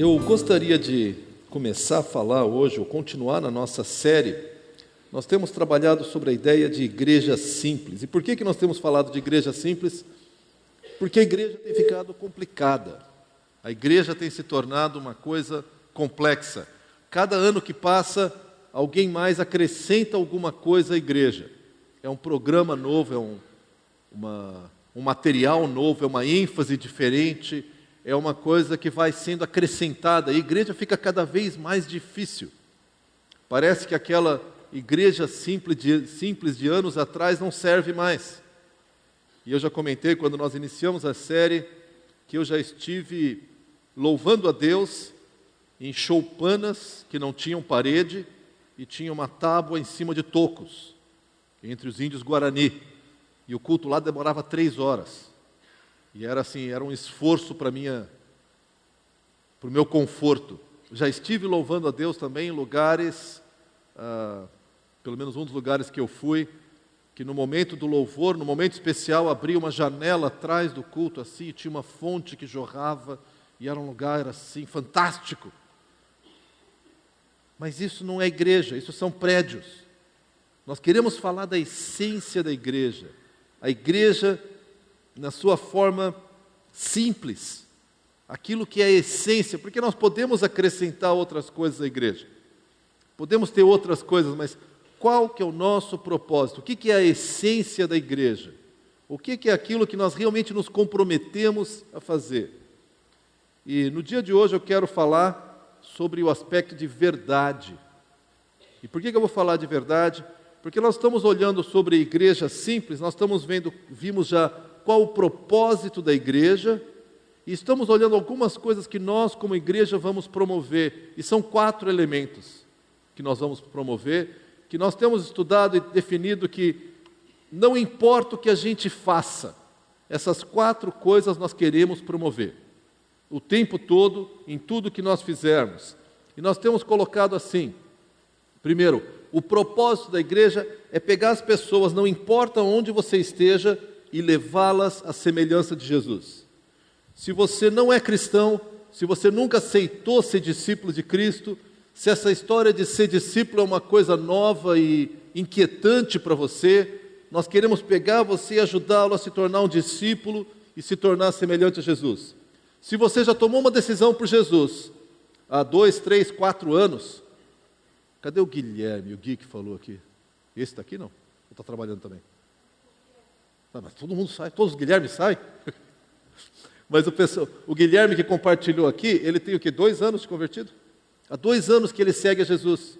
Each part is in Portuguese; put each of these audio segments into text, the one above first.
Eu gostaria de começar a falar hoje, ou continuar na nossa série. Nós temos trabalhado sobre a ideia de igreja simples. E por que nós temos falado de igreja simples? Porque a igreja tem ficado complicada. A igreja tem se tornado uma coisa complexa. Cada ano que passa, alguém mais acrescenta alguma coisa à igreja. É um programa novo, um material novo, é uma ênfase diferente, é uma coisa que vai sendo acrescentada. A igreja fica cada vez mais difícil. Parece que aquela igreja simples de anos atrás não serve mais. E eu já comentei quando nós iniciamos a série que eu já estive louvando a Deus em choupanas que não tinham parede e tinha uma tábua em cima de tocos, entre os índios Guarani. E o culto lá demorava 3 horas. E era assim, era um esforço para o meu conforto. Já estive louvando a Deus também em lugares, pelo menos um dos lugares que eu fui, que no momento do louvor, no momento especial, abria uma janela atrás do culto assim, e tinha uma fonte que jorrava, e era um lugar assim, fantástico. Mas isso não é igreja, isso são prédios. Nós queremos falar da essência da igreja. A igreja na sua forma simples, aquilo que é a essência, porque nós podemos acrescentar outras coisas à igreja, podemos ter outras coisas, mas qual que é o nosso propósito? O que é a essência da igreja? O que é aquilo que nós realmente nos comprometemos a fazer? E no dia de hoje eu quero falar sobre o aspecto de verdade. E por que eu vou falar de verdade? Porque nós estamos olhando sobre a igreja simples, nós vimos já qual o propósito da igreja, e estamos olhando algumas coisas que nós, como igreja, vamos promover, e são 4 elementos que nós vamos promover, que nós temos estudado e definido que não importa o que a gente faça, essas 4 coisas nós queremos promover, o tempo todo, em tudo que nós fizermos. E nós temos colocado assim: primeiro, o propósito da igreja é pegar as pessoas, não importa onde você esteja, e levá-las à semelhança de Jesus. Se você não é cristão, se você nunca aceitou ser discípulo de Cristo, se essa história de ser discípulo é uma coisa nova e inquietante para você, nós queremos pegar você e ajudá-lo a se tornar um discípulo e se tornar semelhante a Jesus. Se você já tomou uma decisão por Jesus há 2, 3, 4 anos, cadê o Guilherme, o Gui que falou aqui? Esse está aqui não? Ou está trabalhando também? Mas todo mundo sai, todos os Guilhermes saem. Mas o Guilherme que compartilhou aqui, ele tem o quê? 2 anos de convertido? Há 2 anos que ele segue a Jesus.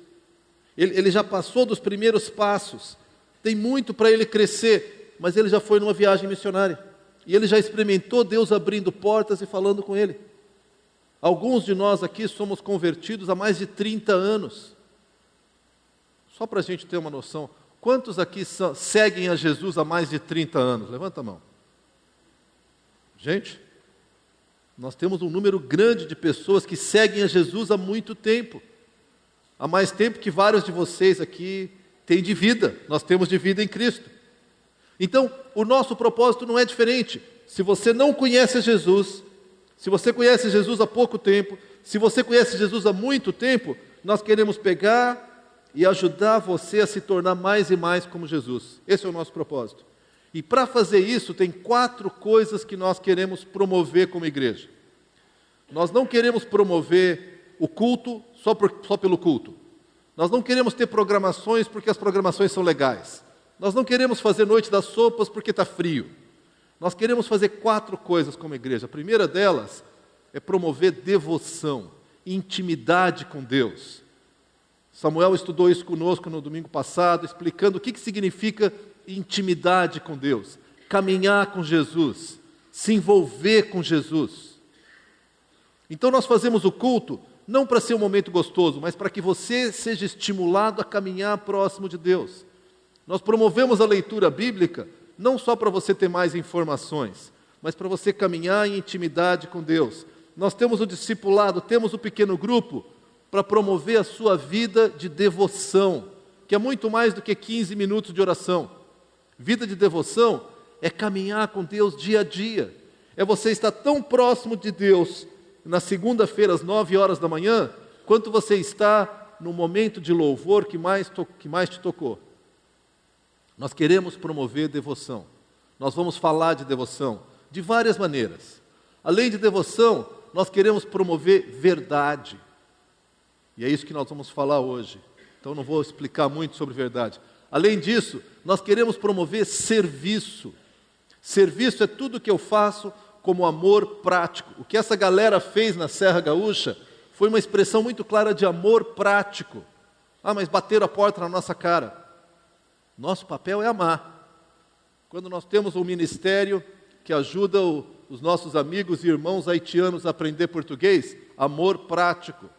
Ele já passou dos primeiros passos. Tem muito para ele crescer, mas ele já foi numa viagem missionária. E ele já experimentou Deus abrindo portas e falando com ele. Alguns de nós aqui somos convertidos há mais de 30 anos. Só para a gente ter uma noção, quantos aqui seguem a Jesus há mais de 30 anos? Levanta a mão. Gente, nós temos um número grande de pessoas que seguem a Jesus há muito tempo. Há mais tempo que vários de vocês aqui têm de vida. Nós temos de vida em Cristo. Então, o nosso propósito não é diferente. Se você não conhece Jesus, se você conhece Jesus há pouco tempo, se você conhece Jesus há muito tempo, nós queremos pegar e ajudar você a se tornar mais e mais como Jesus. Esse é o nosso propósito. E para fazer isso, tem 4 coisas que nós queremos promover como igreja. Nós não queremos promover o culto só pelo culto. Nós não queremos ter programações porque as programações são legais. Nós não queremos fazer noite das sopas porque está frio. Nós queremos fazer 4 coisas como igreja. A primeira delas é promover devoção, intimidade com Deus. Samuel estudou isso conosco no domingo passado, explicando o que significa intimidade com Deus, caminhar com Jesus, se envolver com Jesus. Então nós fazemos o culto não para ser um momento gostoso, mas para que você seja estimulado a caminhar próximo de Deus. Nós promovemos a leitura bíblica não só para você ter mais informações, mas para você caminhar em intimidade com Deus. Nós temos o discipulado, temos o pequeno grupo para promover a sua vida de devoção, que é muito mais do que 15 minutos de oração. Vida de devoção é caminhar com Deus dia a dia. É você estar tão próximo de Deus na segunda-feira, às 9 horas da manhã, quanto você está no momento de louvor que mais te tocou. Nós queremos promover devoção. Nós vamos falar de devoção de várias maneiras. Além de devoção, nós queremos promover verdade. E é isso que nós vamos falar hoje. Então não vou explicar muito sobre verdade. Além disso, nós queremos promover serviço. Serviço é tudo que eu faço como amor prático. O que essa galera fez na Serra Gaúcha foi uma expressão muito clara de amor prático. Ah, mas bateram a porta na nossa cara. Nosso papel é amar. Quando nós temos um ministério que ajuda os nossos amigos e irmãos haitianos a aprender português, amor prático.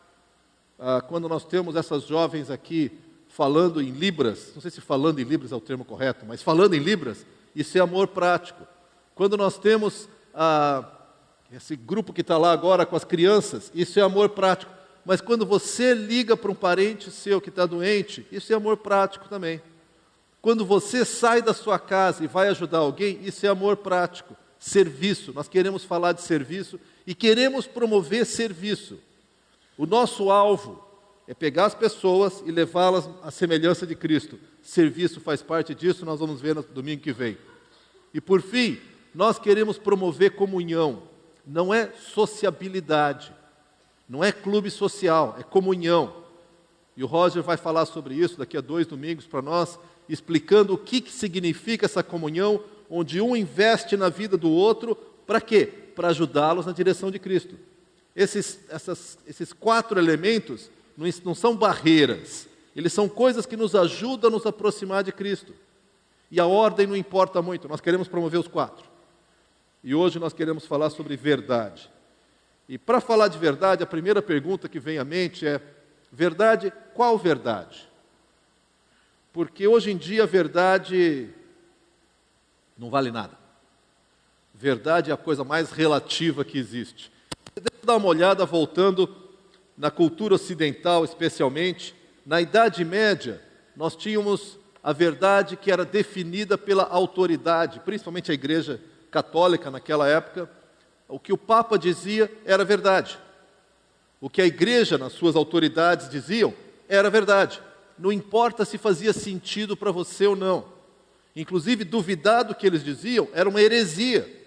Quando nós temos essas jovens aqui falando em Libras, não sei se falando em Libras é o termo correto, mas falando em Libras, isso é amor prático. Quando nós temos esse grupo que está lá agora com as crianças, isso é amor prático. Mas quando você liga para um parente seu que está doente, isso é amor prático também. Quando você sai da sua casa e vai ajudar alguém, isso é amor prático. Serviço, nós queremos falar de serviço e queremos promover serviço. O nosso alvo é pegar as pessoas e levá-las à semelhança de Cristo. Serviço faz parte disso, nós vamos ver no domingo que vem. E por fim, nós queremos promover comunhão. Não é sociabilidade, não é clube social, é comunhão. E o Roger vai falar sobre isso daqui a 2 domingos para nós, explicando o que significa essa comunhão, onde um investe na vida do outro, para quê? Para ajudá-los na direção de Cristo. Esses 4 elementos não são barreiras, eles são coisas que nos ajudam a nos aproximar de Cristo. E a ordem não importa muito, nós queremos promover os 4. E hoje nós queremos falar sobre verdade. E para falar de verdade, a primeira pergunta que vem à mente é: verdade, qual verdade? Porque hoje em dia a verdade não vale nada. Verdade é a coisa mais relativa que existe. Você deve dar uma olhada, voltando na cultura ocidental especialmente. Na Idade Média, nós tínhamos a verdade que era definida pela autoridade, principalmente a Igreja Católica naquela época. O que o Papa dizia era verdade. O que a Igreja, nas suas autoridades, diziam era verdade. Não importa se fazia sentido para você ou não. Inclusive, duvidar do que eles diziam era uma heresia.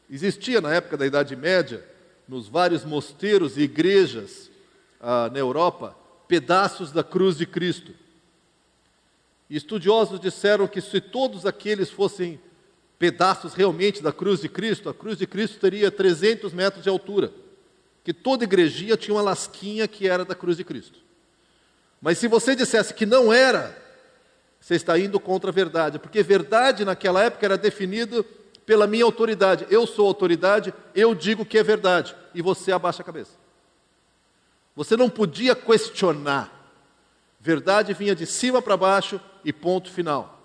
Existia na época da Idade Média, nos vários mosteiros e igrejas na Europa, pedaços da cruz de Cristo. E estudiosos disseram que se todos aqueles fossem pedaços realmente da cruz de Cristo, a cruz de Cristo teria 300 metros de altura. Que toda igrejinha tinha uma lasquinha que era da cruz de Cristo. Mas se você dissesse que não era, você está indo contra a verdade, porque verdade naquela época era definido pela minha autoridade. Eu sou autoridade, eu digo que é verdade, e você abaixa a cabeça. Você não podia questionar. Verdade vinha de cima para baixo e ponto final.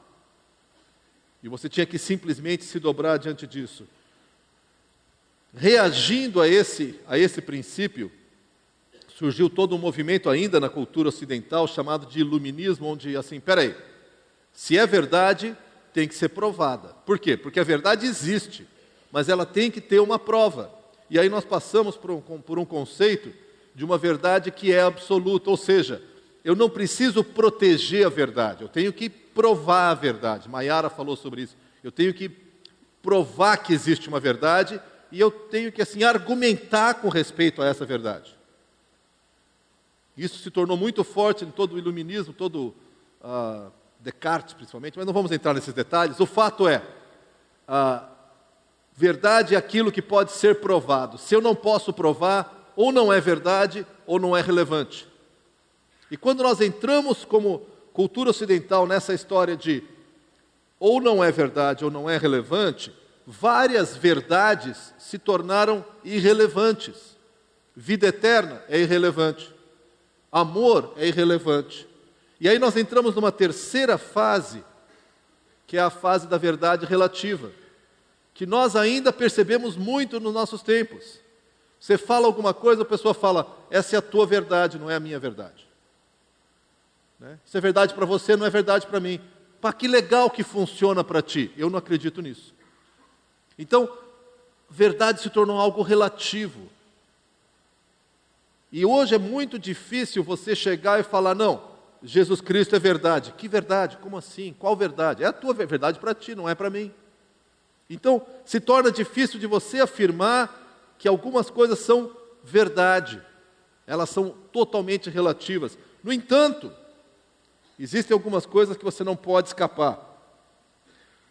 E você tinha que simplesmente se dobrar diante disso. Reagindo a esse princípio, surgiu todo um movimento ainda na cultura ocidental chamado de iluminismo, onde assim, peraí, se é verdade, tem que ser provada. Por quê? Porque a verdade existe, mas ela tem que ter uma prova. E aí nós passamos por um conceito de uma verdade que é absoluta, ou seja, eu não preciso proteger a verdade, eu tenho que provar a verdade. Maiara falou sobre isso. Eu tenho que provar que existe uma verdade e eu tenho que assim argumentar com respeito a essa verdade. Isso se tornou muito forte em todo o iluminismo, todo Descartes principalmente, mas não vamos entrar nesses detalhes. O fato é, verdade é aquilo que pode ser provado. Se eu não posso provar, ou não é verdade, ou não é relevante. E quando nós entramos como cultura ocidental nessa história de ou não é verdade ou não é relevante, várias verdades se tornaram irrelevantes. Vida eterna é irrelevante. Amor é irrelevante. E aí nós entramos numa terceira fase, que é a fase da verdade relativa, que nós ainda percebemos muito nos nossos tempos. Você fala alguma coisa, a pessoa fala, essa é a tua verdade, não é a minha verdade. Isso é verdade para você, não é verdade para mim. Pá, que legal que funciona para ti. Eu não acredito nisso. Então, verdade se tornou algo relativo. E hoje é muito difícil você chegar e falar, não, Jesus Cristo é verdade. Que verdade? Como assim? Qual verdade? É a tua verdade para ti, não é para mim. Então, se torna difícil de você afirmar que algumas coisas são verdade. Elas são totalmente relativas. No entanto, existem algumas coisas que você não pode escapar.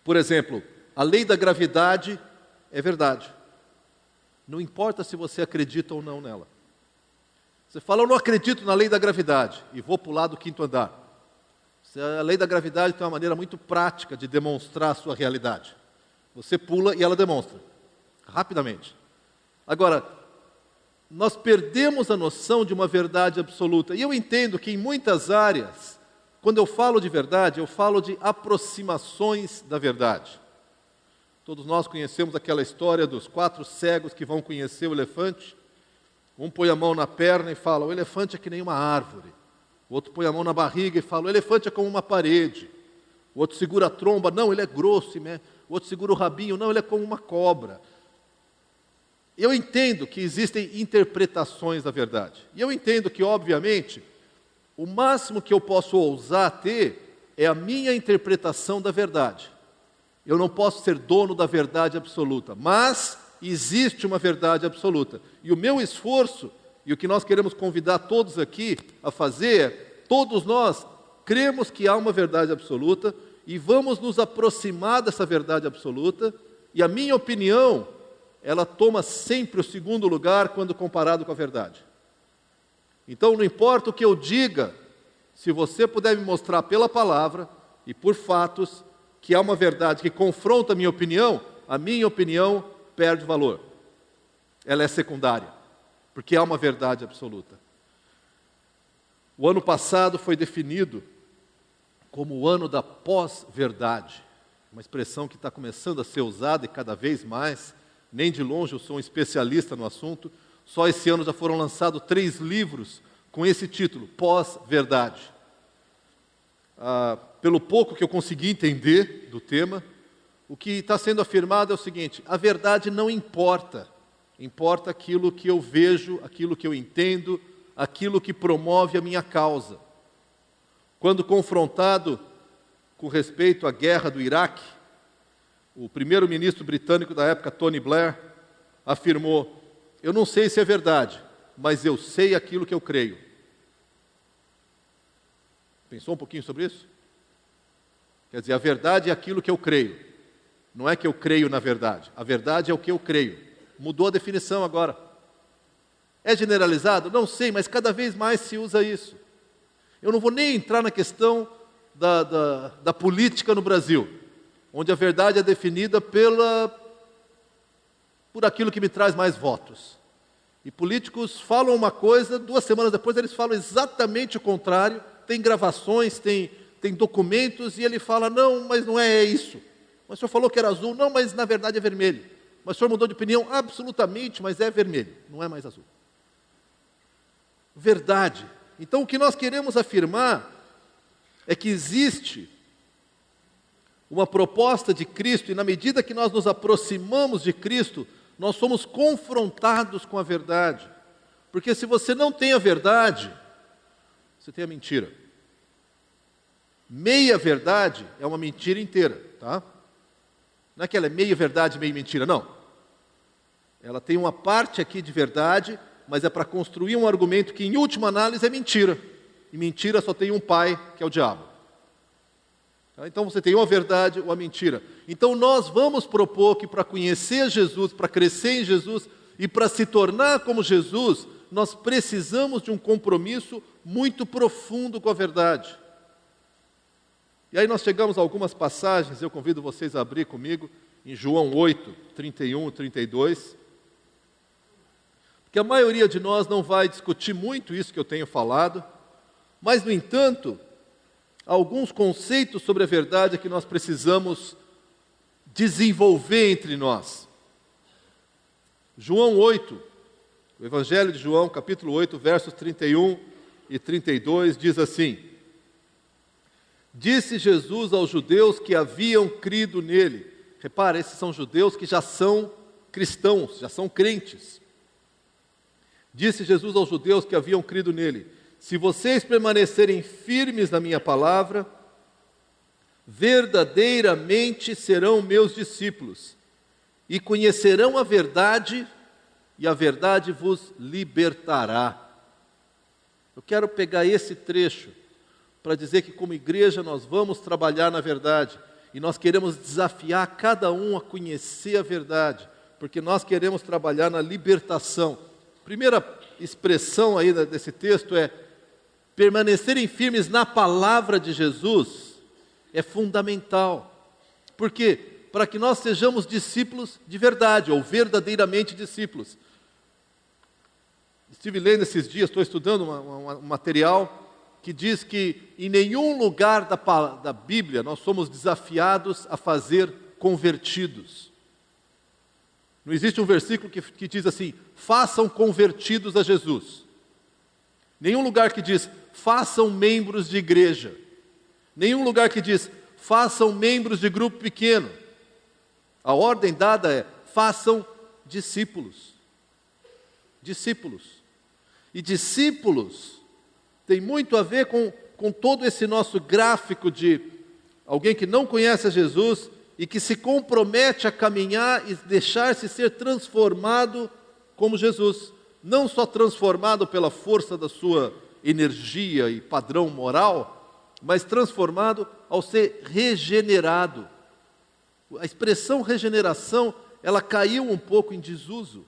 Por exemplo, a lei da gravidade é verdade. Não importa se você acredita ou não nela. Você fala, eu não acredito na lei da gravidade, e vou pular do 5º andar. A lei da gravidade tem uma maneira muito prática de demonstrar a sua realidade. Você pula e ela demonstra, rapidamente. Agora, nós perdemos a noção de uma verdade absoluta. E eu entendo que em muitas áreas, quando eu falo de verdade, eu falo de aproximações da verdade. Todos nós conhecemos aquela história dos 4 cegos que vão conhecer o elefante. Um põe a mão na perna e fala, o elefante é que nem uma árvore. O outro põe a mão na barriga e fala, o elefante é como uma parede. O outro segura a tromba, não, ele é grosso. O outro segura o rabinho, não, ele é como uma cobra. Eu entendo que existem interpretações da verdade. E eu entendo que, obviamente, o máximo que eu posso ousar ter é a minha interpretação da verdade. Eu não posso ser dono da verdade absoluta, mas existe uma verdade absoluta. E o meu esforço, e o que nós queremos convidar todos aqui a fazer, é, todos nós cremos que há uma verdade absoluta e vamos nos aproximar dessa verdade absoluta, e a minha opinião, ela toma sempre o 2º lugar quando comparado com a verdade. Então, não importa o que eu diga, se você puder me mostrar pela palavra e por fatos que há uma verdade que confronta a minha opinião perde valor. Ela é secundária, porque há uma verdade absoluta. O ano passado foi definido como o ano da pós-verdade, uma expressão que está começando a ser usada e cada vez mais, nem de longe eu sou um especialista no assunto, só esse ano já foram lançados 3 livros com esse título, Pós-verdade. Pelo pouco que eu consegui entender do tema, o que está sendo afirmado é o seguinte, a verdade não importa, importa aquilo que eu vejo, aquilo que eu entendo, aquilo que promove a minha causa. Quando confrontado com respeito à guerra do Iraque, o primeiro-ministro britânico da época, Tony Blair, afirmou, eu não sei se é verdade, mas eu sei aquilo que eu creio. Pensou um pouquinho sobre isso? Quer dizer, a verdade é aquilo que eu creio. Não é que eu creio na verdade. A verdade é o que eu creio. Mudou a definição agora. É generalizado? Não sei, mas cada vez mais se usa isso. Eu não vou nem entrar na questão da política no Brasil, onde a verdade é definida por aquilo que me traz mais votos. E políticos falam uma coisa, 2 semanas depois eles falam exatamente o contrário, tem gravações, tem documentos, e ele fala, não, mas não é isso. Mas o senhor falou que era azul, não, mas na verdade é vermelho. Mas o senhor mudou de opinião, absolutamente, mas é vermelho, não é mais azul. Verdade. Então o que nós queremos afirmar é que existe uma proposta de Cristo, e na medida que nós nos aproximamos de Cristo, nós somos confrontados com a verdade. Porque se você não tem a verdade, você tem a mentira. Meia verdade é uma mentira inteira, tá? Não é que ela é meia verdade, meia mentira, não. Ela tem uma parte aqui de verdade, mas é para construir um argumento que, em última análise, é mentira. E mentira só tem um pai, que é o diabo. Então você tem ou a verdade ou a mentira. Então nós vamos propor que para conhecer Jesus, para crescer em Jesus e para se tornar como Jesus, nós precisamos de um compromisso muito profundo com a verdade. E aí nós chegamos a algumas passagens, eu convido vocês a abrir comigo, em João 8, 31 e 32. Porque a maioria de nós não vai discutir muito isso que eu tenho falado, mas, no entanto, há alguns conceitos sobre a verdade que nós precisamos desenvolver entre nós. João 8, o Evangelho de João, capítulo 8, versos 31 e 32, diz assim: Disse Jesus aos judeus que haviam crido nele, Repara, esses são judeus que já são cristãos, já são crentes. Disse Jesus aos judeus que haviam crido nele: se vocês permanecerem firmes na minha palavra, verdadeiramente serão meus discípulos, e conhecerão a verdade, e a verdade vos libertará. Eu quero pegar esse trecho para dizer que, como igreja, nós vamos trabalhar na verdade, e nós queremos desafiar cada um a conhecer a verdade, porque nós queremos trabalhar na libertação. Primeira expressão aí desse texto é: permanecerem firmes na palavra de Jesus é fundamental. Por quê? Para que nós sejamos discípulos de verdade, ou verdadeiramente discípulos. Estive lendo esses dias, estou estudando um material que diz que em nenhum lugar da Bíblia nós somos desafiados a fazer convertidos. Não existe um versículo que diz assim: façam convertidos a Jesus. Nenhum lugar que diz: façam membros de igreja. Nenhum lugar que diz: façam membros de grupo pequeno. A ordem dada é: façam discípulos. Discípulos. E discípulos tem muito a ver com todo esse nosso gráfico de alguém que não conhece a Jesus e que se compromete a caminhar e deixar-se ser transformado como Jesus. Não só transformado pela força da sua energia e padrão moral, mas transformado ao ser regenerado. A expressão regeneração, ela caiu um pouco em desuso.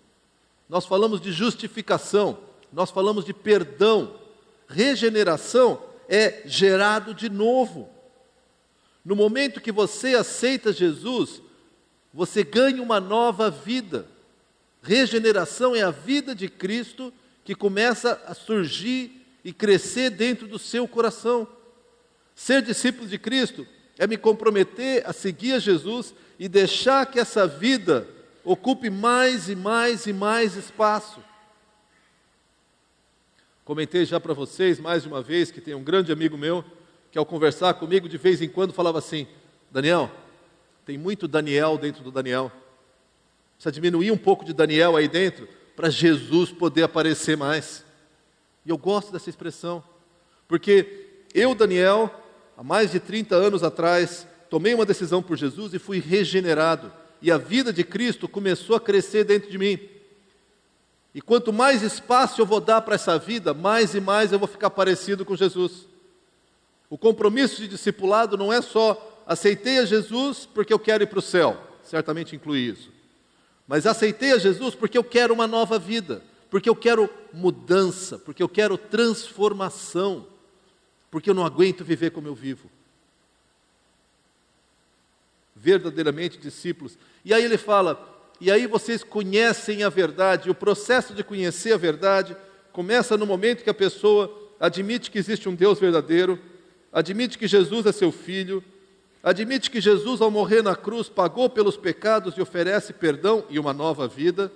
Nós falamos de justificação, nós falamos de perdão. Regeneração é gerado de novo. No momento que você aceita Jesus, você ganha uma nova vida. Regeneração é a vida de Cristo que começa a surgir e crescer dentro do seu coração. Ser discípulo de Cristo é me comprometer a seguir a Jesus e deixar que essa vida ocupe mais e mais e mais espaço. Comentei já para vocês mais de uma vez que tem um grande amigo meu que, ao conversar comigo, de vez em quando falava assim: Daniel, tem muito Daniel dentro do Daniel. Precisa diminuir um pouco de Daniel aí dentro para Jesus poder aparecer mais. E eu gosto dessa expressão, porque eu, Daniel, há mais de 30 anos atrás, tomei uma decisão por Jesus e fui regenerado. E a vida de Cristo começou a crescer dentro de mim. E quanto mais espaço eu vou dar para essa vida, mais e mais eu vou ficar parecido com Jesus. O compromisso de discipulado não é só aceitei a Jesus porque eu quero ir para o céu, certamente inclui isso. Mas aceitei a Jesus porque eu quero uma nova vida, porque eu quero mudança, porque eu quero transformação, porque eu não aguento viver como eu vivo. Verdadeiramente discípulos. E aí ele fala: e aí vocês conhecem a verdade. E o processo de conhecer a verdade começa no momento que a pessoa admite que existe um Deus verdadeiro, admite que Jesus é seu Filho, admite que Jesus, ao morrer na cruz, pagou pelos pecados e oferece perdão e uma nova vida.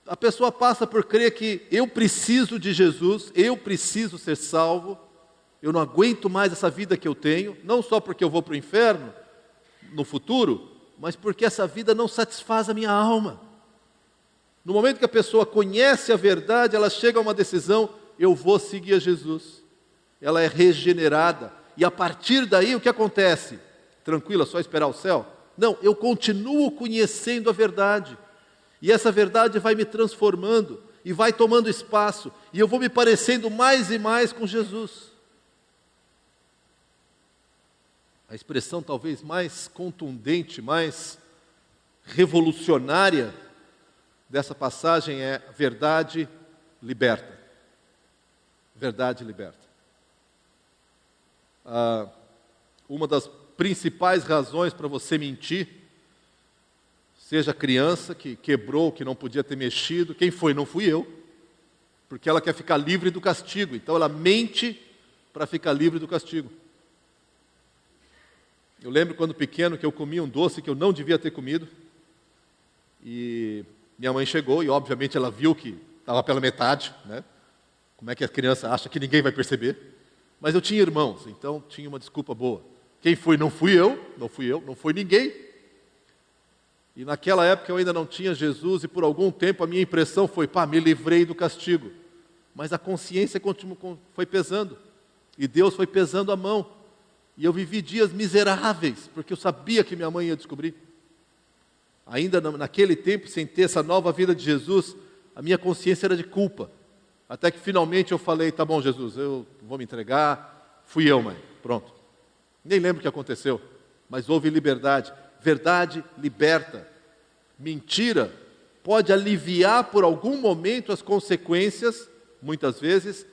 A pessoa passa por crer que eu preciso de Jesus, eu preciso ser salvo, eu não aguento mais essa vida que eu tenho, não só porque eu vou para o inferno no futuro, mas porque essa vida não satisfaz a minha alma. No momento que a pessoa conhece a verdade, ela chega a uma decisão: eu vou seguir a Jesus. Ela é regenerada. E a partir daí o que acontece? Tranquilo, é só esperar o céu? Não, eu continuo conhecendo a verdade. E essa verdade vai me transformando e vai tomando espaço. E eu vou me parecendo mais e mais com Jesus. A expressão talvez mais contundente, mais revolucionária dessa passagem é: verdade liberta. Verdade liberta. Uma das principais razões para você mentir, seja criança que quebrou, que não podia ter mexido, quem foi? Não fui eu, porque ela quer ficar livre do castigo, então ela mente para ficar livre do castigo. Eu lembro quando pequeno que eu comia um doce que eu não devia ter comido, e minha mãe chegou e obviamente ela viu que estava pela metade, né? Como é que a criança acha que ninguém vai perceber? Mas eu tinha irmãos, então tinha uma desculpa boa. Quem foi? Não fui eu, não foi ninguém. E naquela época eu ainda não tinha Jesus e por algum tempo a minha impressão foi, me livrei do castigo. Mas a consciência foi pesando. E Deus foi pesando a mão. E eu vivi dias miseráveis, porque eu sabia que minha mãe ia descobrir. Ainda naquele tempo, sem ter essa nova vida de Jesus, a minha consciência era de culpa. Até que finalmente eu falei, tá bom Jesus, eu vou me entregar. Fui eu, mãe, pronto. Nem lembro o que aconteceu, mas houve liberdade. Verdade liberta. Mentira pode aliviar por algum momento as consequências, muitas vezes,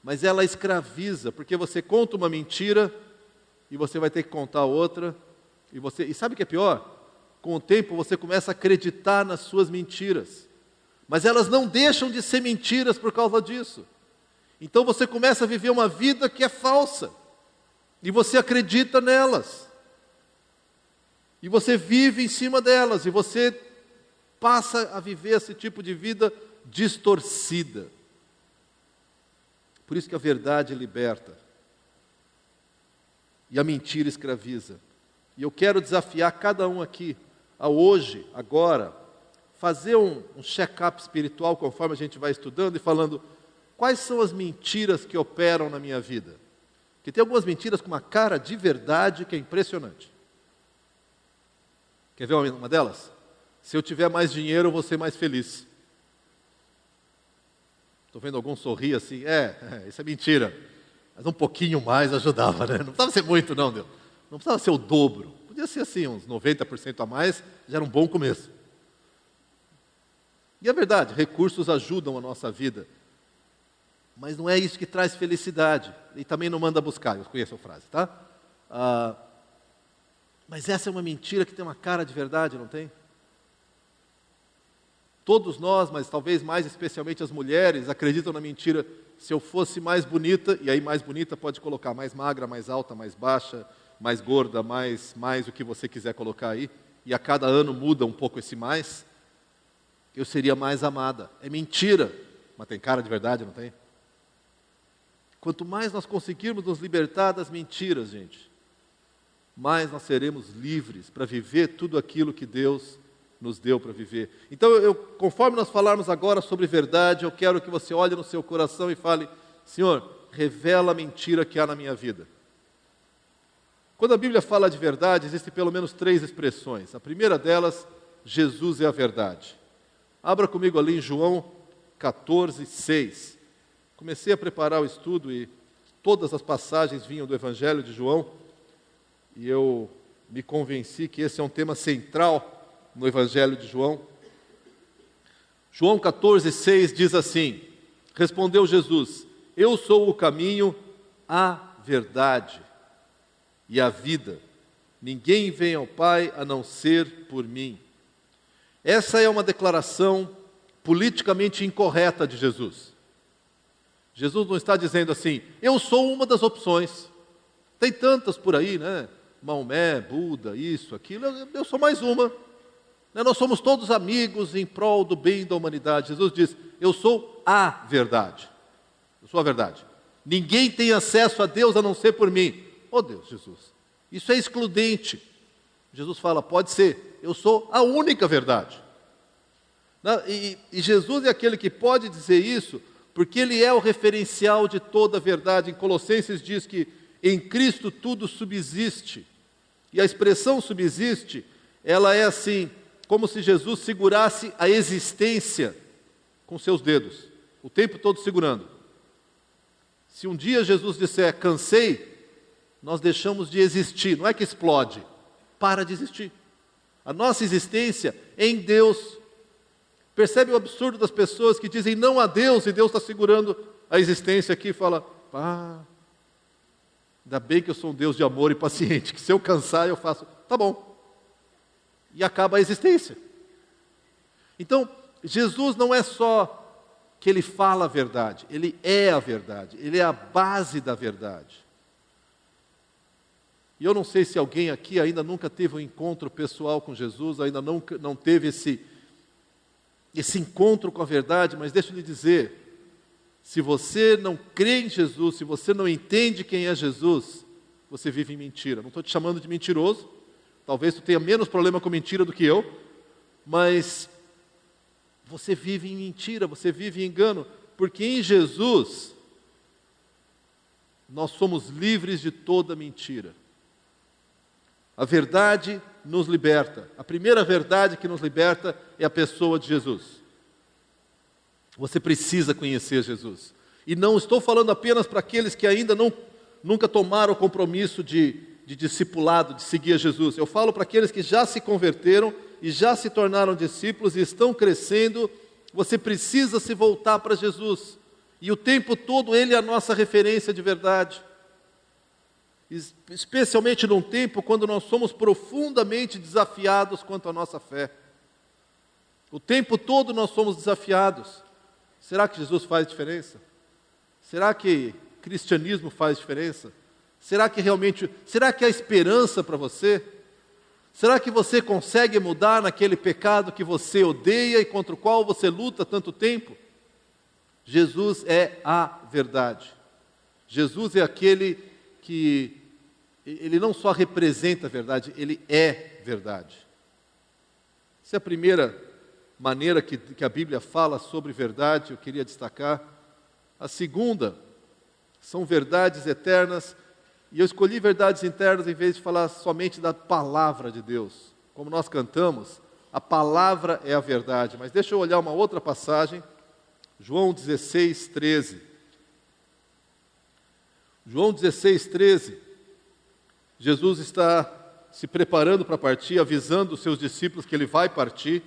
mas ela escraviza, porque você conta uma mentira e você vai ter que contar outra. E sabe o que é pior? Com o tempo você começa a acreditar nas suas mentiras. Mas elas não deixam de ser mentiras por causa disso. Então você começa a viver uma vida que é falsa. E você acredita nelas. E você vive em cima delas. E você passa a viver esse tipo de vida distorcida. Por isso que a verdade liberta. E a mentira escraviza. E eu quero desafiar cada um aqui a hoje, agora, fazer um check-up espiritual conforme a gente vai estudando e falando quais são as mentiras que operam na minha vida. Porque tem algumas mentiras com uma cara de verdade que é impressionante. Quer ver uma delas? Se eu tiver mais dinheiro, eu vou ser mais feliz. Estou vendo algum sorrir assim, isso é mentira. Mas um pouquinho mais ajudava, né? Não precisava ser muito não, Deus. Não precisava ser o dobro. Podia ser assim, uns 90% a mais, já era um bom começo. E é verdade, recursos ajudam a nossa vida. Mas não é isso que traz felicidade. E também não manda buscar, eu conheço a frase, tá? Mas essa é uma mentira que tem uma cara de verdade, não tem? Todos nós, mas talvez mais especialmente as mulheres, acreditam na mentira. Se eu fosse mais bonita, e aí mais bonita pode colocar mais magra, mais alta, mais baixa, mais gorda, mais o que você quiser colocar aí, e a cada ano muda um pouco esse mais, eu seria mais amada. É mentira, mas tem cara de verdade, não tem? Quanto mais nós conseguirmos nos libertar das mentiras, gente, mais nós seremos livres para viver tudo aquilo que Deus nos deu para viver. Então, conforme nós falarmos agora sobre verdade, eu quero que você olhe no seu coração e fale, Senhor, revela a mentira que há na minha vida. Quando a Bíblia fala de verdade, existem pelo menos 3 expressões. A primeira delas, Jesus é a verdade. Abra comigo ali em João 14, 6. Comecei a preparar o estudo e todas as passagens vinham do Evangelho de João. E eu me convenci que esse é um tema central no Evangelho de João. João 14, 6 diz assim, respondeu Jesus, eu sou o caminho, a verdade e a vida. Ninguém vem ao Pai a não ser por mim. Essa é uma declaração politicamente incorreta de Jesus. Jesus não está dizendo assim, eu sou uma das opções. Tem tantas por aí, né? Maomé, Buda, isso, aquilo, eu sou mais uma. Nós somos todos amigos em prol do bem da humanidade. Jesus diz, eu sou a verdade. Eu sou a verdade. Ninguém tem acesso a Deus a não ser por mim. Oh Deus, Jesus, isso é excludente. Jesus fala, pode ser, eu sou a única verdade. E Jesus é aquele que pode dizer isso, porque Ele é o referencial de toda a verdade. Em Colossenses diz que em Cristo tudo subsiste. E a expressão subsiste, ela é assim, como se Jesus segurasse a existência com seus dedos, o tempo todo segurando. Se um dia Jesus disser, cansei, nós deixamos de existir, não é que explode, para de existir. A nossa existência é em Deus. Percebe o absurdo das pessoas que dizem não a Deus, e Deus está segurando a existência aqui e fala, ainda bem que eu sou um Deus de amor e paciente, que se eu cansar eu faço, tá bom. E acaba a existência. Então, Jesus não é só que Ele fala a verdade, Ele é a verdade, Ele é a base da verdade. E eu não sei se alguém aqui ainda nunca teve um encontro pessoal com Jesus, ainda não teve esse encontro com a verdade, mas deixa eu lhe dizer, se você não crê em Jesus, se você não entende quem é Jesus, você vive em mentira. Não estou te chamando de mentiroso, talvez tu tenha menos problema com mentira do que eu, mas você vive em mentira, você vive em engano, porque em Jesus nós somos livres de toda mentira. A verdade nos liberta. A primeira verdade que nos liberta é a pessoa de Jesus. Você precisa conhecer Jesus. E não estou falando apenas para aqueles que ainda nunca tomaram o compromisso de discipulado, de seguir a Jesus. Eu falo para aqueles que já se converteram e já se tornaram discípulos e estão crescendo. Você precisa se voltar para Jesus. E o tempo todo Ele é a nossa referência de verdade. Especialmente num tempo quando nós somos profundamente desafiados quanto à nossa fé. O tempo todo nós somos desafiados. Será que Jesus faz diferença? Será que cristianismo faz diferença? Será que há esperança para você? Será que você consegue mudar naquele pecado que você odeia e contra o qual você luta há tanto tempo? Jesus é a verdade. Jesus é aquele que, ele não só representa a verdade, ele é verdade. Essa é a primeira maneira que a Bíblia fala sobre verdade, eu queria destacar. A segunda, são verdades eternas, e eu escolhi verdades eternas em vez de falar somente da palavra de Deus. Como nós cantamos, a palavra é a verdade. Mas deixa eu olhar uma outra passagem, João 16, 13. João 16, 13, Jesus está se preparando para partir, avisando os seus discípulos que Ele vai partir,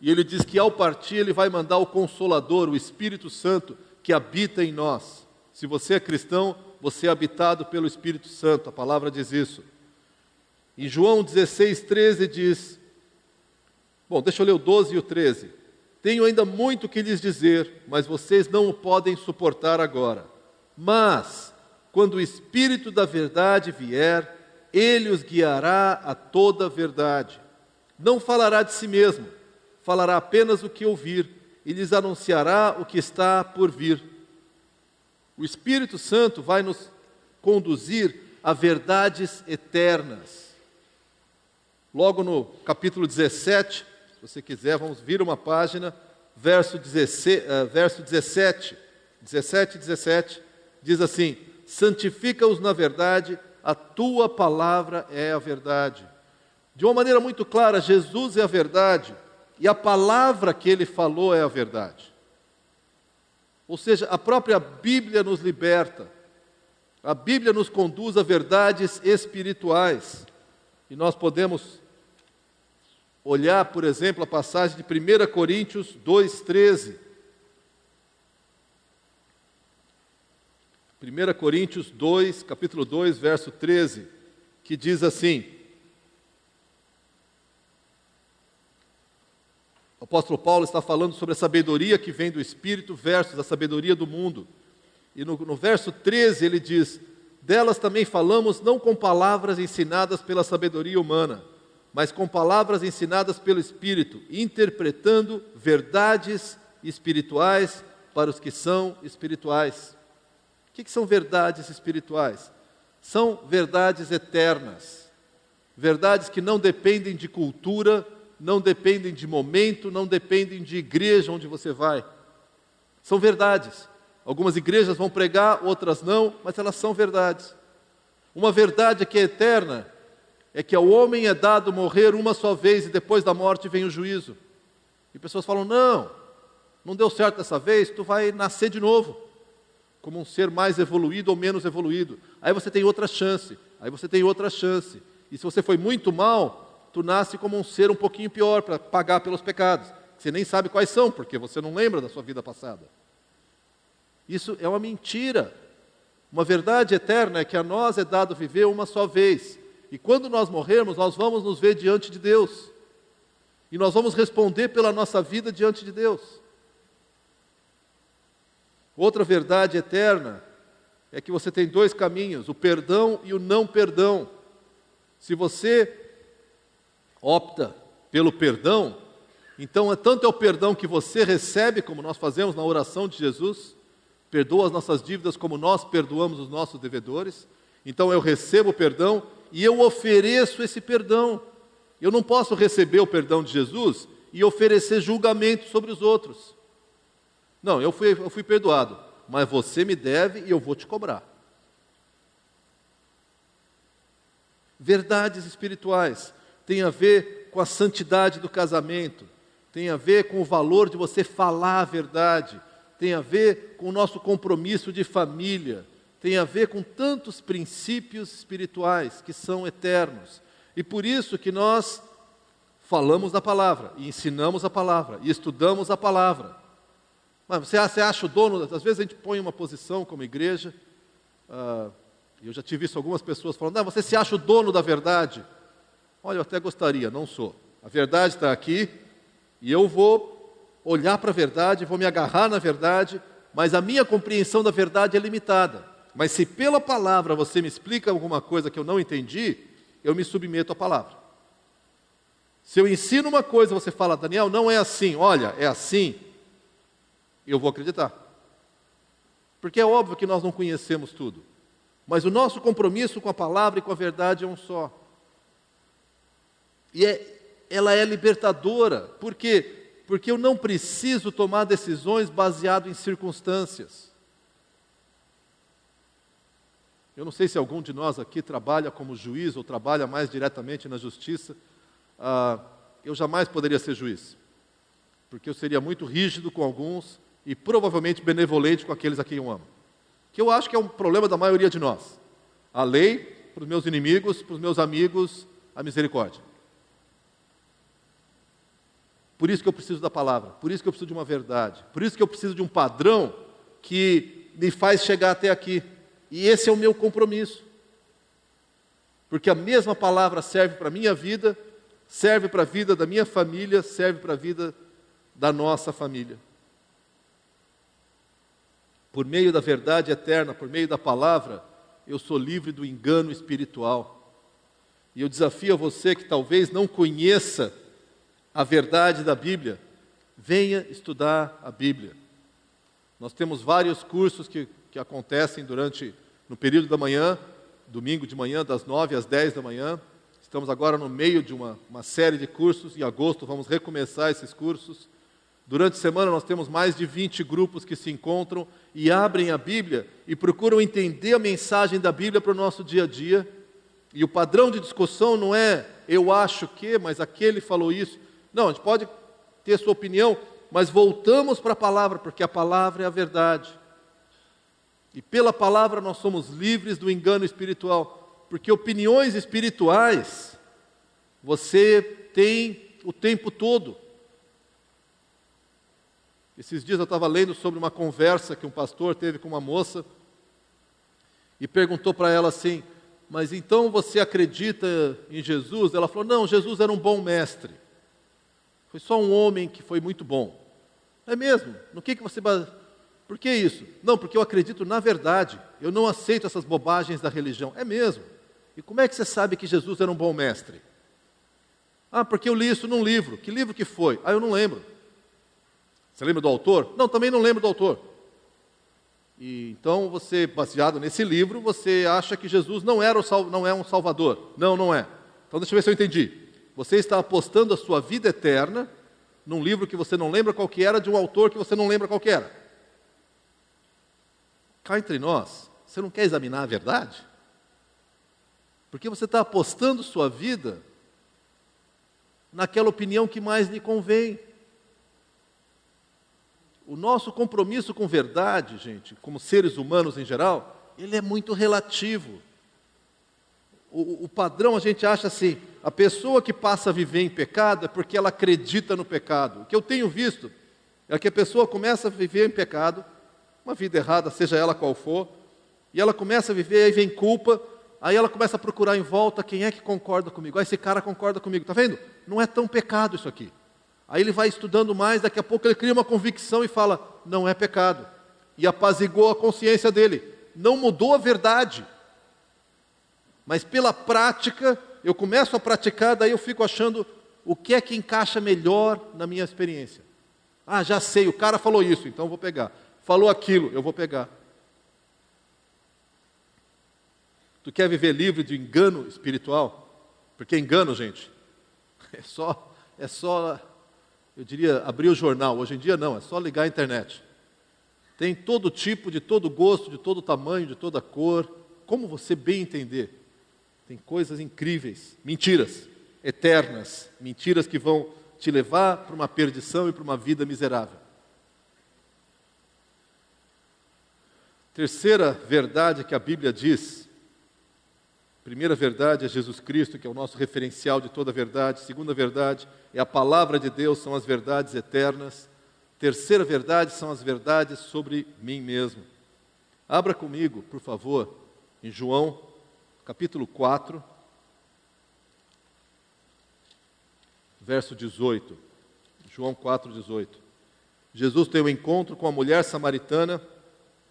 e Ele diz que ao partir Ele vai mandar o Consolador, o Espírito Santo, que habita em nós. Se você é cristão, você é habitado pelo Espírito Santo, a palavra diz isso. Em João 16, 13 diz, deixa eu ler o 12 e o 13. Tenho ainda muito que lhes dizer, mas vocês não o podem suportar agora. Mas, quando o Espírito da verdade vier, Ele os guiará a toda a verdade. Não falará de si mesmo, falará apenas o que ouvir, e lhes anunciará o que está por vir. O Espírito Santo vai nos conduzir a verdades eternas. Logo no capítulo 17, se você quiser, vamos vir uma página, verso 17, 17 e 17, diz assim, santifica-os na verdade, a tua palavra é a verdade. De uma maneira muito clara, Jesus é a verdade, e a palavra que Ele falou é a verdade. Ou seja, a própria Bíblia nos liberta. A Bíblia nos conduz a verdades espirituais. E nós podemos olhar, por exemplo, a passagem de 1 Coríntios 2,13. 1 Coríntios 2, capítulo 2, verso 13, que diz assim, o apóstolo Paulo está falando sobre a sabedoria que vem do Espírito versus a sabedoria do mundo. E no verso 13 ele diz, delas também falamos não com palavras ensinadas pela sabedoria humana, mas com palavras ensinadas pelo Espírito, interpretando verdades espirituais para os que são espirituais. O que são verdades espirituais? São verdades eternas, verdades que não dependem de cultura, não dependem de momento, não dependem de igreja onde você vai. São verdades. Algumas igrejas vão pregar, outras não, mas elas são verdades. Uma verdade que é eterna é que ao homem é dado morrer uma só vez e depois da morte vem o juízo. E pessoas falam, não deu certo dessa vez, tu vai nascer de novo, como um ser mais evoluído ou menos evoluído. Aí você tem outra chance, E se você foi muito mal, tu nasce como um ser um pouquinho pior para pagar pelos pecados. Você nem sabe quais são, porque você não lembra da sua vida passada. Isso é uma mentira. Uma verdade eterna é que a nós é dado viver uma só vez. E quando nós morrermos, nós vamos nos ver diante de Deus. E nós vamos responder pela nossa vida diante de Deus. Outra verdade eterna é que você tem dois caminhos, o perdão e o não perdão. Se você opta pelo perdão, então tanto é o perdão que você recebe, como nós fazemos na oração de Jesus, perdoa as nossas dívidas como nós perdoamos os nossos devedores. Então eu recebo o perdão e eu ofereço esse perdão. Eu não posso receber o perdão de Jesus e oferecer julgamento sobre os outros. Não, eu fui perdoado, mas você me deve e eu vou te cobrar. Verdades espirituais têm a ver com a santidade do casamento, tem a ver com o valor de você falar a verdade, tem a ver com o nosso compromisso de família, tem a ver com tantos princípios espirituais que são eternos. E por isso que nós falamos da palavra, e ensinamos a palavra, e estudamos a palavra. Mas você acha o dono, às vezes a gente põe uma posição como igreja, eu já tive visto algumas pessoas falando, você se acha o dono da verdade? Olha, eu até gostaria, não sou. A verdade está aqui, e eu vou olhar para a verdade, vou me agarrar na verdade, mas a minha compreensão da verdade é limitada. Mas se pela palavra você me explica alguma coisa que eu não entendi, eu me submeto à palavra. Se eu ensino uma coisa, você fala, Daniel, não é assim, olha, é assim, eu vou acreditar. Porque é óbvio que nós não conhecemos tudo. Mas o nosso compromisso com a palavra e com a verdade é um só. E ela é libertadora. Por quê? Porque eu não preciso tomar decisões baseado em circunstâncias. Eu não sei se algum de nós aqui trabalha como juiz ou trabalha mais diretamente na justiça. Eu jamais poderia ser juiz, porque eu seria muito rígido com alguns e provavelmente benevolente com aqueles a quem eu amo. Que eu acho que é um problema da maioria de nós. A lei, para os meus inimigos, para os meus amigos, a misericórdia. Por isso que eu preciso da palavra, por isso que eu preciso de uma verdade, por isso que eu preciso de um padrão que me faz chegar até aqui. E esse é o meu compromisso. Porque a mesma palavra serve para a minha vida, serve para a vida da minha família, serve para a vida da nossa família. Por meio da verdade eterna, por meio da palavra, eu sou livre do engano espiritual. E eu desafio a você que talvez não conheça a verdade da Bíblia, venha estudar a Bíblia. Nós temos vários cursos que acontecem no período da manhã, domingo de manhã, das 9 às 10 da manhã. Estamos agora no meio de uma série de cursos, em agosto vamos recomeçar esses cursos. Durante a semana nós temos mais de 20 grupos que se encontram e abrem a Bíblia e procuram entender a mensagem da Bíblia para o nosso dia a dia. E o padrão de discussão não é eu acho que, mas aquele falou isso. Não, a gente pode ter sua opinião, mas voltamos para a palavra, porque a palavra é a verdade. E pela palavra nós somos livres do engano espiritual, porque opiniões espirituais você tem o tempo todo. Esses dias eu estava lendo sobre uma conversa que um pastor teve com uma moça e perguntou para ela assim, mas então você acredita em Jesus? Ela falou, não, Jesus era um bom mestre. Foi só um homem que foi muito bom. É mesmo? No que você... Por que isso? Não, porque eu acredito na verdade. Eu não aceito essas bobagens da religião. É mesmo? E como é que você sabe que Jesus era um bom mestre? Porque eu li isso num livro. Que livro que foi? Eu não lembro. Você lembra do autor? Não, também não lembro do autor. E então você, baseado nesse livro, você acha que Jesus não é um salvador. Não, não é. Então deixa eu ver se eu entendi. Você está apostando a sua vida eterna num livro que você não lembra qual que era, de um autor que você não lembra qual que era. Cá entre nós, você não quer examinar a verdade? Porque você está apostando sua vida naquela opinião que mais lhe convém. O nosso compromisso com verdade, gente, como seres humanos em geral, ele é muito relativo. O padrão a gente acha assim, a pessoa que passa a viver em pecado é porque ela acredita no pecado. O que eu tenho visto é que a pessoa começa a viver em pecado, uma vida errada, seja ela qual for, e ela começa a viver, aí vem culpa, aí ela começa a procurar em volta quem é que concorda comigo. Esse cara concorda comigo, está vendo? Não é tão pecado isso aqui. Aí ele vai estudando mais, daqui a pouco ele cria uma convicção e fala, não é pecado. E apaziguou a consciência dele. Não mudou a verdade. Mas pela prática, eu começo a praticar, daí eu fico achando o que é que encaixa melhor na minha experiência. Já sei, o cara falou isso, então eu vou pegar. Falou aquilo, eu vou pegar. Tu quer viver livre de engano espiritual? Porque engano, gente, é só eu diria, abrir o jornal. Hoje em dia não, é só ligar a internet. Tem todo tipo, de todo gosto, de todo tamanho, de toda cor, como você bem entender. Tem coisas incríveis, mentiras eternas, mentiras que vão te levar para uma perdição e para uma vida miserável. Terceira verdade que a Bíblia diz. Primeira verdade é Jesus Cristo, que é o nosso referencial de toda verdade. Segunda verdade é a palavra de Deus, são as verdades eternas. Terceira verdade são as verdades sobre mim mesmo. Abra comigo, por favor, em João, capítulo 4, verso 18. João 4, 18. Jesus tem um encontro com a mulher samaritana,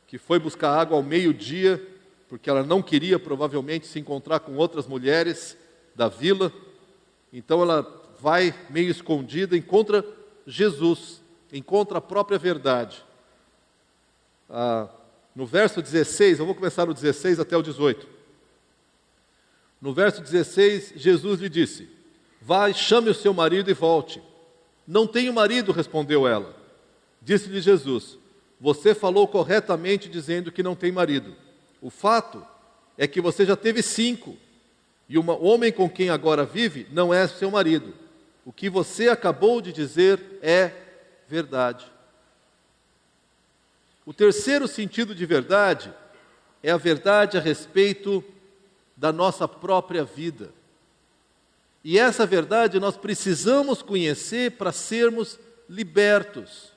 que foi buscar água ao meio-dia, porque ela não queria provavelmente se encontrar com outras mulheres da vila. Então ela vai meio escondida, encontra Jesus, encontra a própria verdade. No verso 16, eu vou começar no 16 até o 18. No verso 16, Jesus lhe disse: vai, chame o seu marido e volte. Não tenho marido, respondeu ela. Disse-lhe Jesus: você falou corretamente dizendo que não tem marido. O fato é que você já teve 5, e o homem com quem agora vive não é seu marido. O que você acabou de dizer é verdade. O terceiro sentido de verdade é a verdade a respeito da nossa própria vida. E essa verdade nós precisamos conhecer para sermos libertos.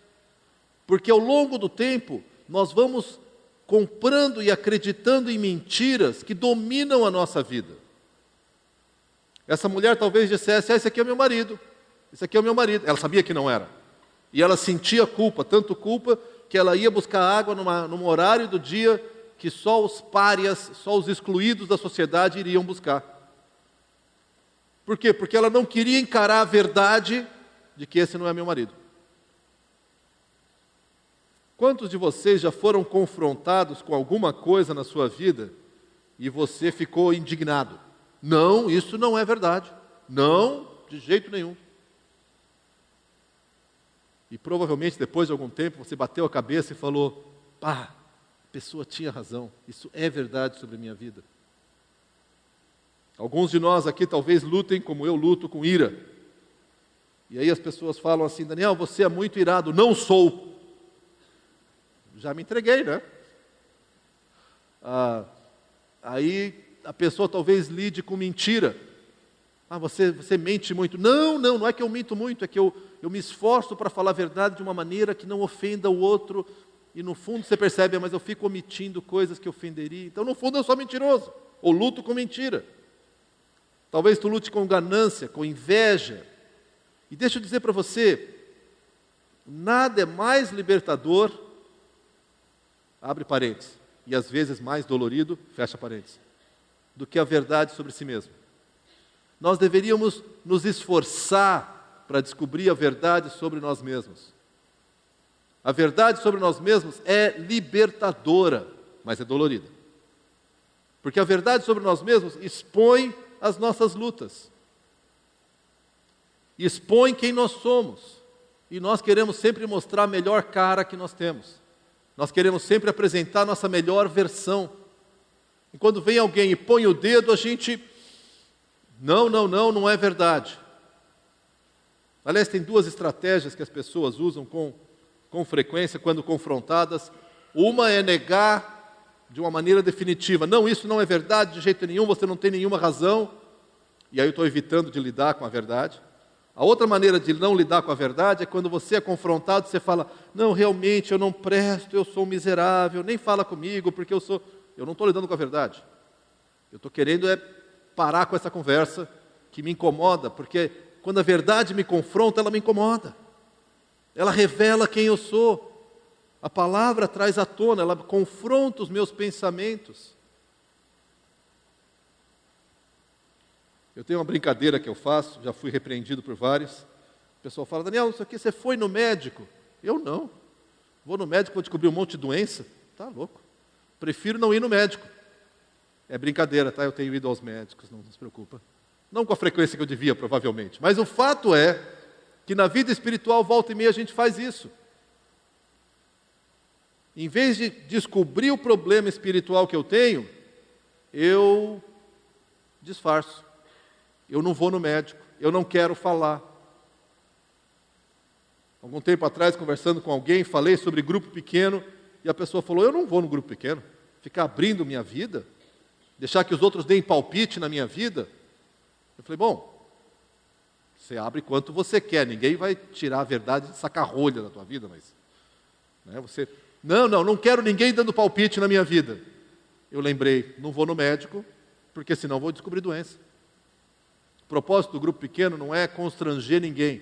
Porque ao longo do tempo nós vamos comprando e acreditando em mentiras que dominam a nossa vida. Essa mulher talvez dissesse: esse aqui é meu marido, esse aqui é o meu marido. Ela sabia que não era. E ela sentia culpa, tanto culpa, que ela ia buscar água num horário do dia que só os párias, só os excluídos da sociedade iriam buscar. Por quê? Porque ela não queria encarar a verdade de que esse não é meu marido. Quantos de vocês já foram confrontados com alguma coisa na sua vida e você ficou indignado? Não, isso não é verdade. Não, de jeito nenhum. E provavelmente depois de algum tempo você bateu a cabeça e falou: pá, a pessoa tinha razão, isso é verdade sobre a minha vida. Alguns de nós aqui talvez lutem como eu luto, com ira. E aí as pessoas falam assim: Daniel, você é muito irado. Não sou. Já me entreguei, né? Aí a pessoa talvez lide com mentira. Você mente muito. Não é que eu minto muito, é que eu me esforço para falar a verdade de uma maneira que não ofenda o outro. E no fundo você percebe: mas eu fico omitindo coisas que ofenderia. Então no fundo eu sou mentiroso, ou luto com mentira. Talvez tu lute com ganância, com inveja. E deixa eu dizer para você, nada é mais libertador, abre parênteses, e às vezes mais dolorido, fecha parênteses, do que a verdade sobre si mesmo. Nós deveríamos nos esforçar para descobrir a verdade sobre nós mesmos. A verdade sobre nós mesmos é libertadora, mas é dolorida. Porque a verdade sobre nós mesmos expõe as nossas lutas, expõe quem nós somos, e nós queremos sempre mostrar a melhor cara que nós temos. Nós queremos sempre apresentar a nossa melhor versão. E quando vem alguém e põe o dedo, a gente... Não é verdade. Aliás, tem 2 estratégias que as pessoas usam com frequência quando confrontadas. Uma é negar de uma maneira definitiva. Não, isso não é verdade de jeito nenhum, você não tem nenhuma razão. E aí eu estou evitando de lidar com a verdade. A outra maneira de não lidar com a verdade é quando você é confrontado, você fala: não, realmente eu não presto, eu sou um miserável, nem fala comigo, porque eu não estou lidando com a verdade. Eu estou querendo parar com essa conversa que me incomoda, porque quando a verdade me confronta, ela me incomoda. Ela revela quem eu sou. A palavra traz à tona, ela confronta os meus pensamentos. Eu tenho uma brincadeira que eu faço, já fui repreendido por vários. O pessoal fala: Daniel, isso aqui você foi no médico? Eu não. Vou no médico, vou descobrir um monte de doença? Tá louco. Prefiro não ir no médico. É brincadeira, tá? Eu tenho ido aos médicos, não se preocupa. Não com a frequência que eu devia, provavelmente. Mas o fato é que na vida espiritual, volta e meia, a gente faz isso. Em vez de descobrir o problema espiritual que eu tenho, eu disfarço. Eu não vou no médico, eu não quero falar. Algum tempo atrás, conversando com alguém, falei sobre grupo pequeno, e a pessoa falou, eu não vou no grupo pequeno, ficar abrindo minha vida, deixar que os outros deem palpite na minha vida. Eu falei, bom, você abre quanto você quer, ninguém vai tirar a verdade de sacar rolha da tua vida, mas você, não quero ninguém dando palpite na minha vida. Eu lembrei, não vou no médico, porque senão vou descobrir doença. O propósito do grupo pequeno não é constranger ninguém,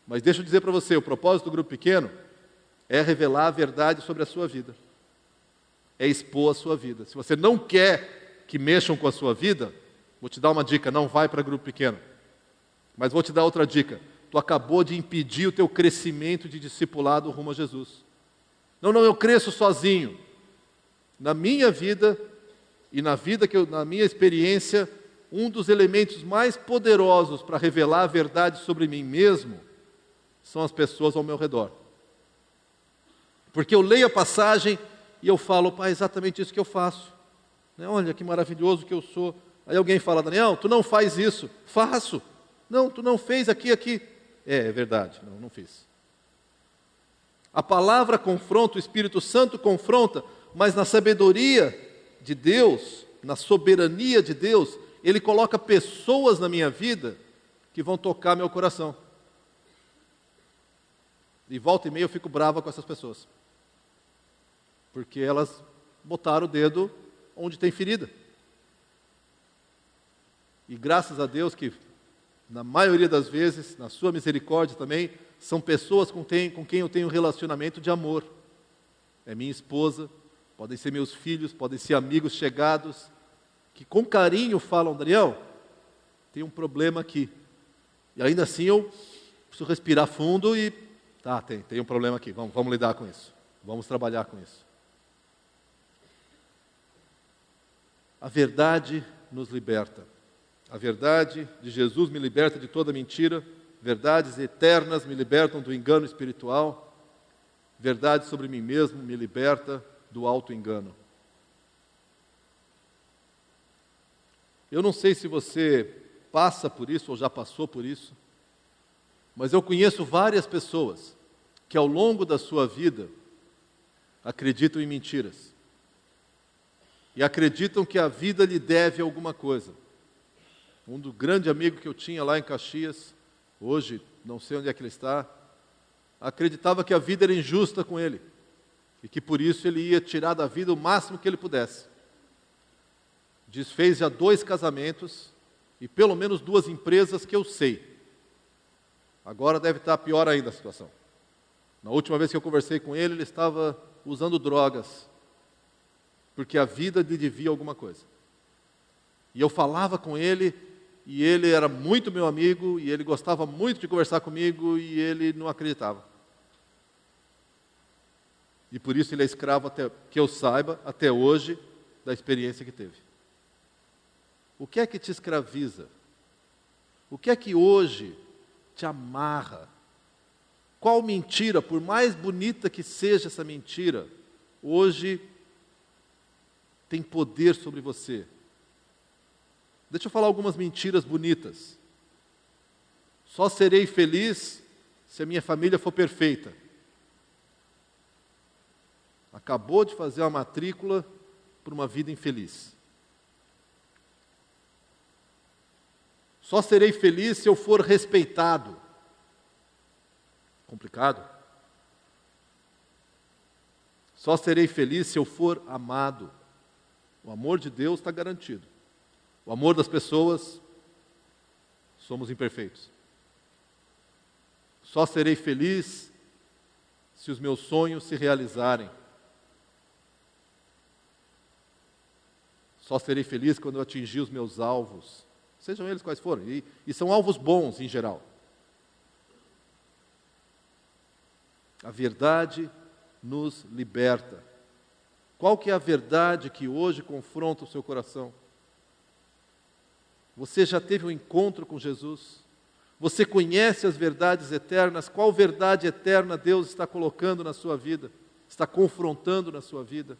mas deixa eu dizer para você, o propósito do grupo pequeno é revelar a verdade sobre a sua vida, é expor a sua vida. Se você não quer que mexam com a sua vida, vou te dar uma dica, não vai para grupo pequeno. Mas vou te dar outra dica, tu acabou de impedir o teu crescimento de discipulado rumo a Jesus. Não, eu cresço sozinho. Na minha vida e na minha experiência, um dos elementos mais poderosos para revelar a verdade sobre mim mesmo são as pessoas ao meu redor. Porque eu leio a passagem e eu falo, pai, é exatamente isso que eu faço. Olha que maravilhoso que eu sou. Aí alguém fala, Daniel, tu não faz isso. Faço. Não, tu não fez aqui. É verdade, não fiz. A palavra confronta, o Espírito Santo confronta, mas na sabedoria de Deus, na soberania de Deus, Ele coloca pessoas na minha vida que vão tocar meu coração. E volta e meia eu fico brava com essas pessoas. Porque elas botaram o dedo onde tem ferida. E graças a Deus que, na maioria das vezes, na sua misericórdia também, são pessoas com quem eu tenho um relacionamento de amor. É minha esposa, podem ser meus filhos, podem ser amigos chegados, que com carinho falam, Daniel, tem um problema aqui. E ainda assim eu preciso respirar fundo e, tem um problema aqui, vamos lidar com isso. Vamos trabalhar com isso. A verdade nos liberta. A verdade de Jesus me liberta de toda mentira. Verdades eternas me libertam do engano espiritual. Verdade sobre mim mesmo me liberta do auto-engano. Eu não sei se você passa por isso ou já passou por isso, mas eu conheço várias pessoas que ao longo da sua vida acreditam em mentiras. E acreditam que a vida lhe deve alguma coisa. Um do grande amigo que eu tinha lá em Caxias, hoje, não sei onde é que ele está, acreditava que a vida era injusta com ele. E que por isso ele ia tirar da vida o máximo que ele pudesse. Desfez já 2 casamentos e pelo menos 2 empresas que eu sei. Agora deve estar pior ainda a situação. Na última vez que eu conversei com ele, ele estava usando drogas, porque a vida lhe devia alguma coisa. E eu falava com ele, e ele era muito meu amigo, e ele gostava muito de conversar comigo, e ele não acreditava. E por isso ele é escravo, até que eu saiba, até hoje, da experiência que teve. O que é que te escraviza? O que é que hoje te amarra? Qual mentira, por mais bonita que seja essa mentira, hoje tem poder sobre você? Deixa eu falar algumas mentiras bonitas. Só serei feliz se a minha família for perfeita. Acabou de fazer uma matrícula para uma vida infeliz. Só serei feliz se eu for respeitado. Complicado? Só serei feliz se eu for amado. O amor de Deus está garantido. O amor das pessoas, somos imperfeitos. Só serei feliz se os meus sonhos se realizarem. Só serei feliz quando eu atingir os meus alvos, sejam eles quais forem, e são alvos bons em geral. A verdade nos liberta. Qual que é a verdade que hoje confronta o seu coração? Você já teve um encontro com Jesus? Você conhece as verdades eternas? Qual verdade eterna Deus está colocando na sua vida? Está confrontando na sua vida?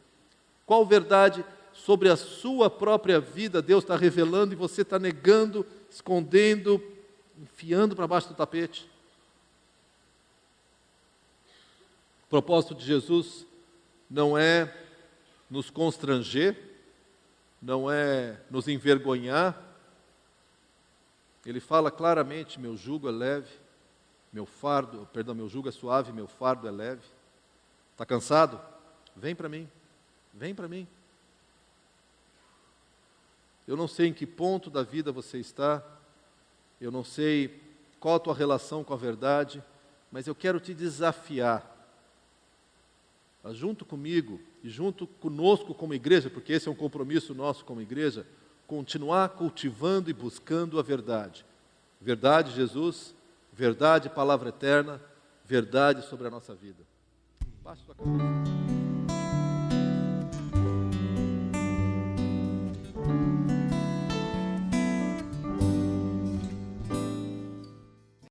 Qual verdade sobre a sua própria vida Deus está revelando e você está negando, escondendo, enfiando para baixo do tapete? O propósito de Jesus não é nos constranger, não é nos envergonhar. Ele fala claramente: meu jugo é leve, meu jugo é suave, meu fardo é leve. Está cansado? Vem para mim, vem para mim. Eu não sei em que ponto da vida você está, eu não sei qual a tua relação com a verdade, mas eu quero te desafiar a, junto comigo e junto conosco como igreja, porque esse é um compromisso nosso como igreja, continuar cultivando e buscando a verdade. Verdade, Jesus, verdade, palavra eterna, verdade sobre a nossa vida. Baixe sua cabeça.